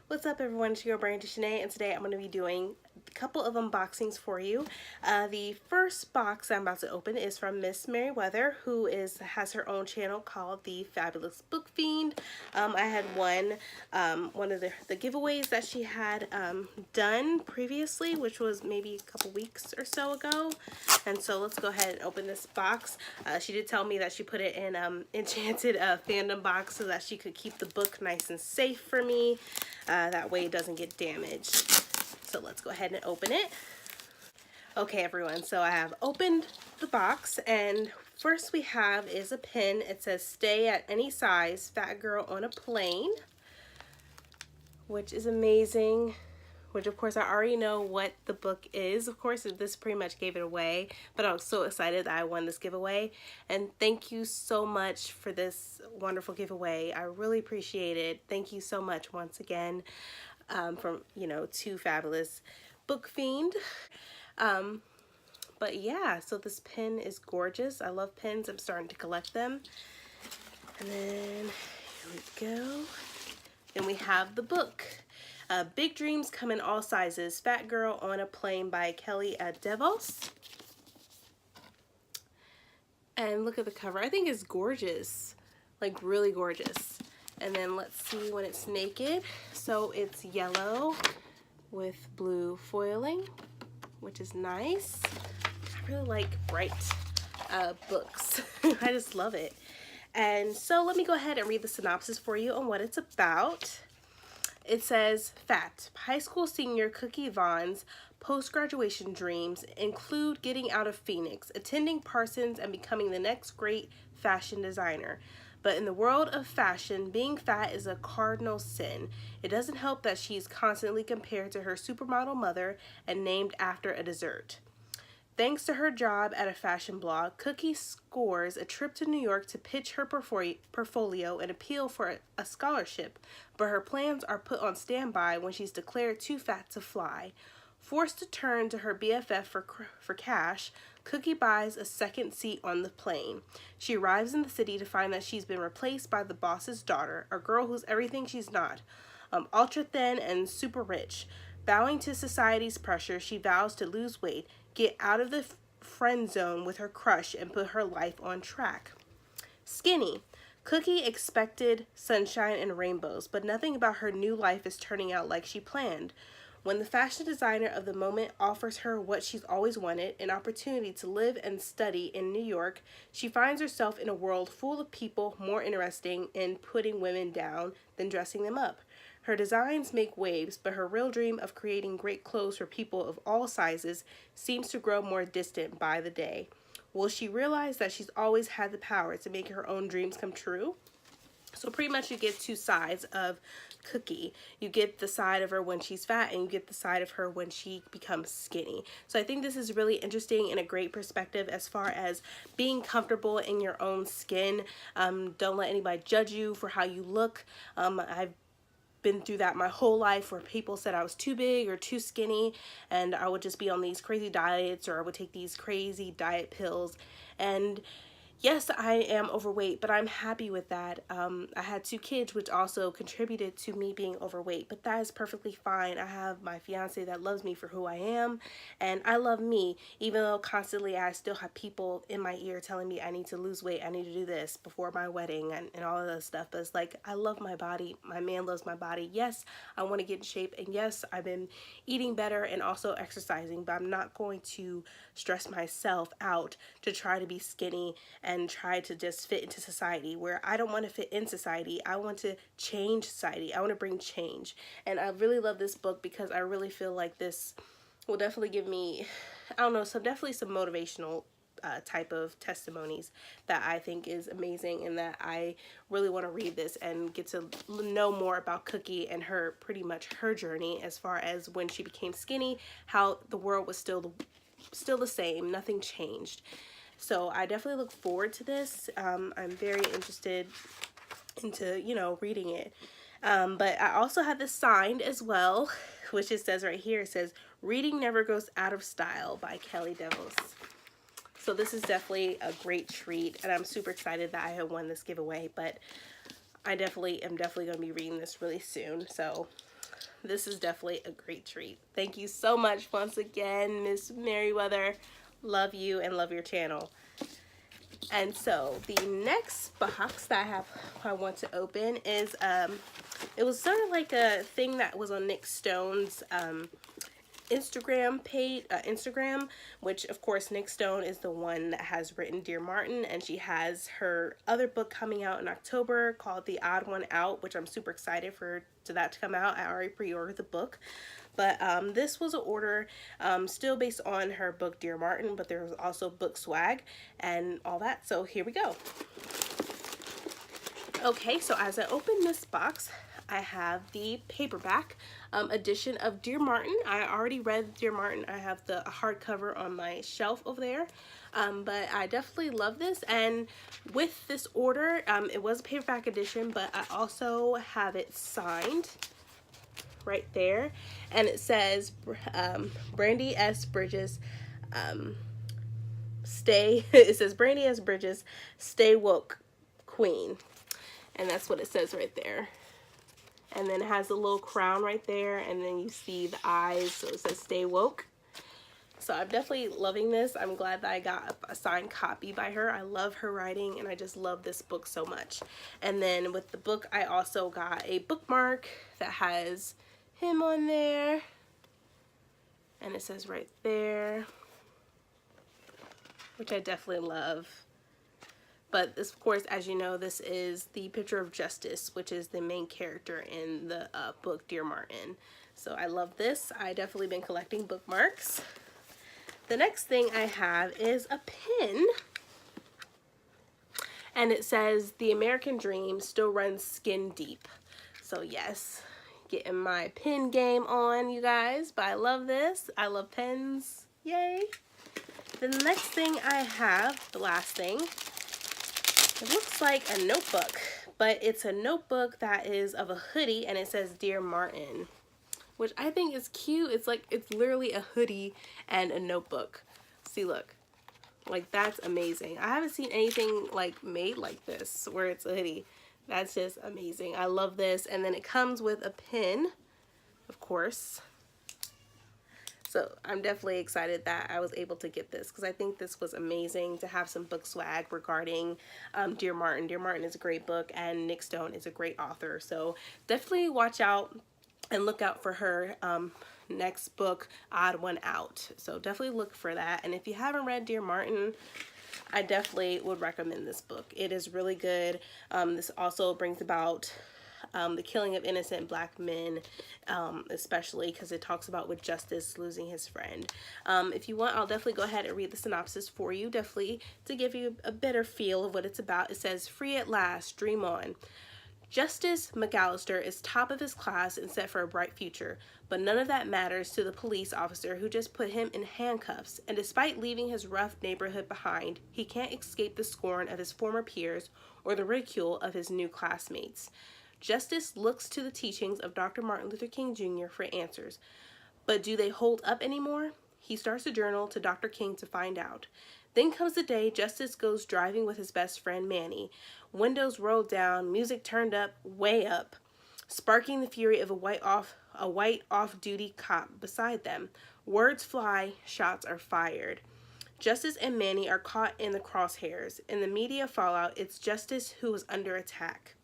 What's up everyone, it's your Brand Shanae, and today I'm going to be doing a couple of unboxings for you. The first box I'm about to open is from Miss Merriweather, who has her own channel called The Fabulous Book Fiend. I had one of the giveaways that she had done previously, which was maybe a couple weeks or so ago. And so let's go ahead and open this box. She did tell me that she put it in enchanted fandom box so that she could keep the book nice and safe for me. That way it doesn't get damaged. So let's go ahead and open it. Okay everyone, so I have opened the box, and first we have is a pin. It says "Stay at any size, fat girl on a plane," which is amazing. Which of course I already know what the book is. Of course this pretty much gave it away, but I was so excited that I won this giveaway. And thank you so much for this wonderful giveaway. I really appreciate it. Thank you so much once again from, to Fabulous Book Fiend. But yeah, so this pin is gorgeous. I love pins. I'm starting to collect them. And then here we go. Then we have the book. Big Dreams Come in All Sizes, Fat Girl on a Plane by Kelly DeVos. And look at the cover. I think it's gorgeous, like really gorgeous. And then let's see when it's naked. So it's yellow with blue foiling, which is nice. I really like bright books. I just love it. And so let me go ahead and read the synopsis for you on what it's about. It says, "Fat, high school senior Cookie Vaughn's post-graduation dreams include getting out of Phoenix, attending Parsons, and becoming the next great fashion designer. But in the world of fashion, being fat is a cardinal sin. It doesn't help that she's constantly compared to her supermodel mother and named after a dessert. Thanks to her job at a fashion blog, Cookie scores a trip to New York to pitch her portfolio and appeal for a scholarship, but her plans are put on standby when she's declared too fat to fly. Forced to turn to her BFF for cash, Cookie buys a second seat on the plane. She arrives in the city to find that she's been replaced by the boss's daughter, a girl who's everything she's not, ultra thin and super rich. Bowing to society's pressure, she vows to lose weight, get out of the friend zone with her crush, and put her life on track. Skinny. Cookie expected sunshine and rainbows, but nothing about her new life is turning out like she planned. When the fashion designer of the moment offers her what she's always wanted, an opportunity to live and study in New York, she finds herself in a world full of people more interesting in putting women down than dressing them up. Her designs make waves, but her real dream of creating great clothes for people of all sizes seems to grow more distant by the day. Will she realize that she's always had the power to make her own dreams come true? So pretty much you get two sides of Cookie. You get the side of her when she's fat, and you get the side of her when she becomes skinny. So I think this is really interesting and a great perspective as far as being comfortable in your own skin. Don't let anybody judge you for how you look. I've been through that my whole life, where people said I was too big or too skinny, and I would just be on these crazy diets, or I would take these crazy diet pills. And yes, I am overweight, but I'm happy with that. I had 2 kids, which also contributed to me being overweight, but that is perfectly fine. I have my fiance that loves me for who I am, and I love me, even though constantly I still have people in my ear telling me I need to lose weight, I need to do this before my wedding, and all of that stuff. But it's like, I love my body. My man loves my body. Yes, I want to get in shape, and yes, I've been eating better and also exercising, but I'm not going to stress myself out to try to be skinny and try to just fit into society, where I don't want to fit in society. I want to change society. I want to bring change. And I really love this book because I really feel like this will definitely give me, I don't know, definitely some motivational type of testimonies that I think is amazing, and that I really want to read this and get to know more about Cookie and her, pretty much her journey as far as when she became skinny, how the world was still the same, nothing changed. So I definitely look forward to this. I'm very interested into, reading it. But I also have this signed as well, which it says right here, it says, "Reading Never Goes Out of Style" by Kelly DeVos. So this is definitely a great treat, and I'm super excited that I have won this giveaway, but I am definitely going to be reading this really soon. So this is definitely a great treat. Thank you so much once again, Miss Merriweather. Love you and love your channel. And so the next box that I want to open is it was sort of like a thing that was on Nick Stone's Instagram page, which of course Nick Stone is the one that has written Dear Martin, and she has her other book coming out in October called The Odd One Out, which I'm super excited for that to come out. I already pre-ordered the book, but this was an order still based on her book Dear Martin, but there was also book swag and all that. So here we go. Okay, so as I open this box, I have the paperback edition of Dear Martin. I already read Dear Martin. I have the hardcover on my shelf over there, but I definitely love this. And with this order, it was a paperback edition, but I also have it signed right there, and it says Brandy S. Bridges, it says Brandy S. Bridges, stay woke, queen. And that's what it says right there. And then it has a little crown right there, and then you see the eyes, so it says stay woke. So I'm definitely loving this. I'm glad that I got a signed copy by her. I love her writing, and I just love this book so much. And then with the book, I also got a bookmark that has him on there, and it says right there, which I definitely love. But this, of course, as you know, this is the picture of Justice, which is the main character in the book Dear Martin. So I love this. I definitely been collecting bookmarks. The next thing I have is a pin. And it says, the American dream still runs skin deep. So yes, getting my pin game on, you guys. But I love this. I love pens. Yay. The next thing I have, the last thing, it looks like a notebook, but it's a notebook that is of a hoodie, and it says Dear Martin, which I think is cute. It's like, it's literally a hoodie and a notebook. See, look, like that's amazing. I haven't seen anything like made like this where it's a hoodie. That's just amazing. I love this. And then it comes with a pin, of course. So I'm definitely excited that I was able to get this, because I think this was amazing to have some book swag regarding Dear Martin. Dear Martin is a great book, and Nick Stone is a great author. So definitely watch out and look out for her next book, Odd One Out. So definitely look for that. And if you haven't read Dear Martin, I definitely would recommend this book. It is really good. This also brings about the killing of innocent black men, especially because it talks about with Justice losing his friend. If you want, I'll definitely go ahead and read the synopsis for you, definitely to give you a better feel of what it's about. It says, free at last, dream on. Justice McAllister is top of his class and set for a bright future, but none of that matters to the police officer who just put him in handcuffs, and despite leaving his rough neighborhood behind, he can't escape the scorn of his former peers or the ridicule of his new classmates. Justice looks to the teachings of Dr. Martin Luther King Jr. for answers, but do they hold up anymore? He starts a journal to Dr. King to find out. Then comes the day Justice goes driving with his best friend Manny. Windows rolled down, music turned up, way up, sparking the fury of a white off-duty cop beside them. Words fly, shots are fired. Justice and Manny are caught in the crosshairs. In the media fallout, it's Justice who is under attack.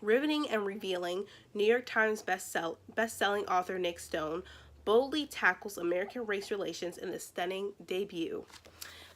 Riveting and revealing, New York Times best-selling author Nick Stone boldly tackles American race relations in this stunning debut.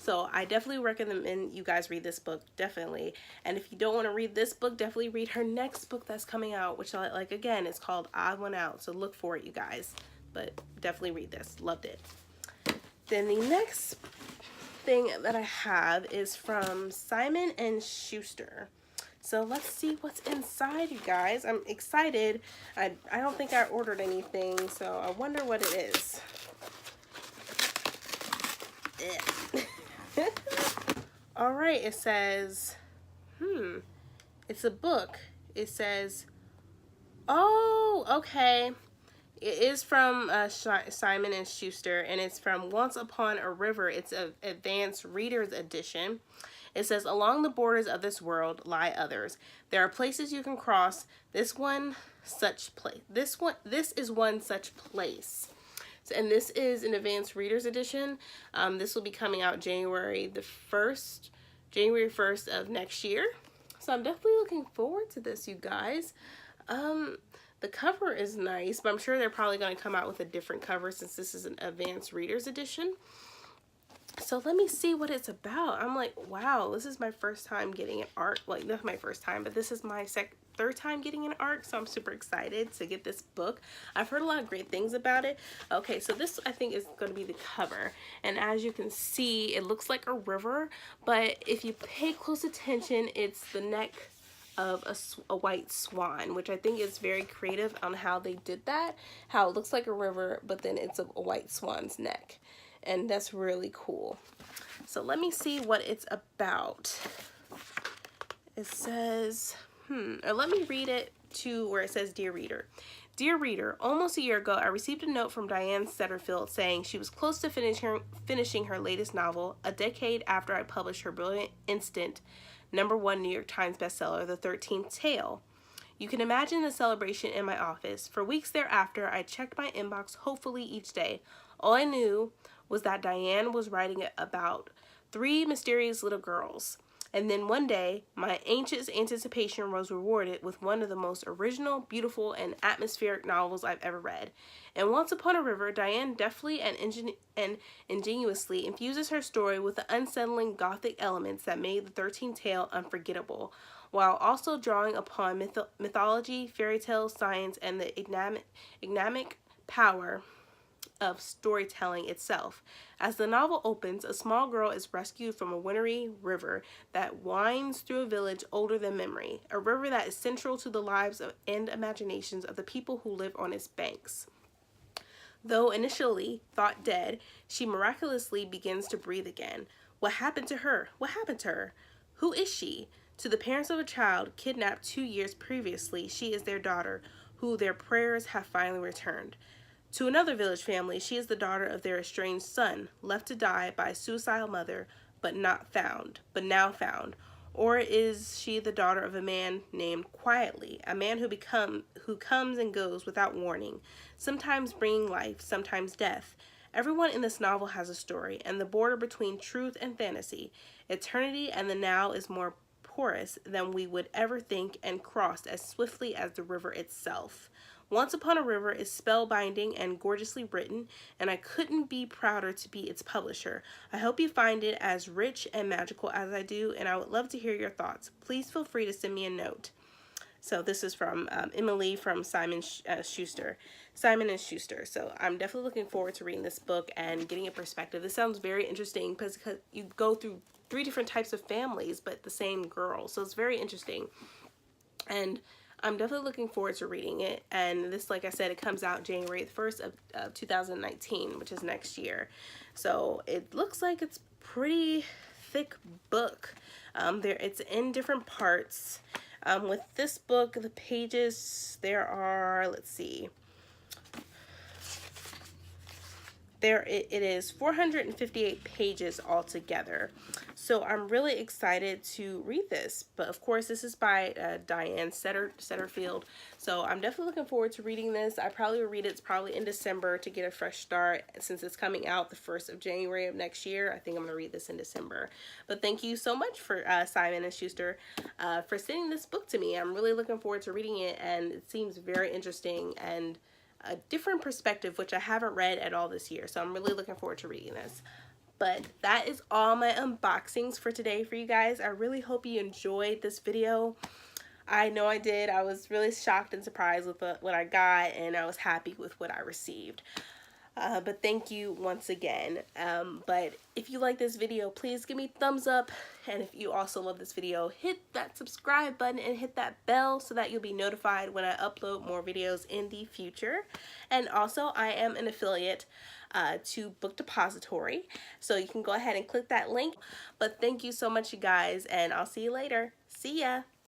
So I definitely recommend you guys read this book, definitely. And if you don't want to read this book, definitely read her next book that's coming out, which, like, again, it's called Odd One Out. So look for it, you guys. But definitely read this. Loved it. Then the next thing that I have is from Simon & Schuster. So let's see what's inside, you guys. I'm excited. I don't think I ordered anything, so I wonder what it is. All right, it says, it's a book. It says, oh, okay. It is from Simon & Schuster, and it's from Once Upon a River. It's an advanced reader's edition. It says, along the borders of this world lie others. There are places you can cross. This is one such place. So, and this is an advanced readers edition. This will be coming out January 1st of next year. So I'm definitely looking forward to this, you guys. The cover is nice, but I'm sure they're probably going to come out with a different cover since this is an advanced readers edition. So let me see what it's about. I'm like, wow, this is my first time getting an ARC. Like, not my first time, but this is my third time getting an ARC, so I'm super excited to get this book. I've heard a lot of great things about it. Okay, so this I think is going to be the cover, and as you can see, it looks like a river, but if you pay close attention, it's the neck of a white swan, which I think is very creative on how they did that. How it looks like a river, but then it's a white swan's neck, and that's really cool. So let me see what it's about. It says, let me read it to where it says, Dear Reader. Dear Reader, almost a year ago, I received a note from Diane Setterfield saying she was close to finishing her latest novel, a decade after I published her brilliant instant #1 New York Times bestseller, The 13th Tale. You can imagine the celebration in my office. For weeks thereafter, I checked my inbox hopefully each day. All I knew was that Diane was writing about 3 mysterious little girls. And then one day, my anxious anticipation was rewarded with one of the most original, beautiful, and atmospheric novels I've ever read. And Once Upon a River, Diane deftly and ingenuously infuses her story with the unsettling gothic elements that made the 13th Tale unforgettable, while also drawing upon mythology, fairy tales, science, and the enigmatic power of storytelling itself. As the novel opens, a small girl is rescued from a wintry river that winds through a village older than memory, a river that is central to the lives and imaginations of the people who live on its banks. Though initially thought dead, she miraculously begins to breathe again. What happened to her? What happened to her? Who is she? To the parents of a child kidnapped 2 years previously, she is their daughter, who their prayers have finally returned. To another village family, she is the daughter of their estranged son, left to die by a suicidal mother, but now found. Or is she the daughter of a man named Quietly, a man who comes and goes without warning, sometimes bringing life, sometimes death? Everyone in this novel has a story, and the border between truth and fantasy, eternity and the now, is more porous than we would ever think and crossed as swiftly as the river itself. Once Upon a River is spellbinding and gorgeously written, and I couldn't be prouder to be its publisher. I hope you find it as rich and magical as I do, and I would love to hear your thoughts. Please feel free to send me a note. So this is from Emily from Simon and Schuster. So I'm definitely looking forward to reading this book and getting a perspective. This sounds very interesting because you go through 3 different types of families, but the same girl. So it's very interesting. And I'm definitely looking forward to reading it. And this, like I said, it comes out January 1st of 2019, which is next year. So it looks like it's pretty thick book. It's in different parts. With this book, the pages, there are, let's see. It is 458 pages altogether. So I'm really excited to read this. But of course, this is by Diane Setterfield. So I'm definitely looking forward to reading this. I probably will read it probably in December to get a fresh start. Since it's coming out the 1st of January of next year, I think I'm going to read this in December. But thank you so much for Simon and Schuster for sending this book to me. I'm really looking forward to reading it, and it seems very interesting and a different perspective, which I haven't read at all this year. So I'm really looking forward to reading this. But that is all my unboxings for today for you guys. I really hope you enjoyed this video. I know I did. I was really shocked and surprised with what I got, and I was happy with what I received. But thank you once again. But if you like this video, please give me a thumbs up. And if you also love this video, hit that subscribe button and hit that bell so that you'll be notified when I upload more videos in the future. And also, I am an affiliate to Book Depository, so you can go ahead and click that link. But thank you so much, you guys, and I'll see you later. See ya!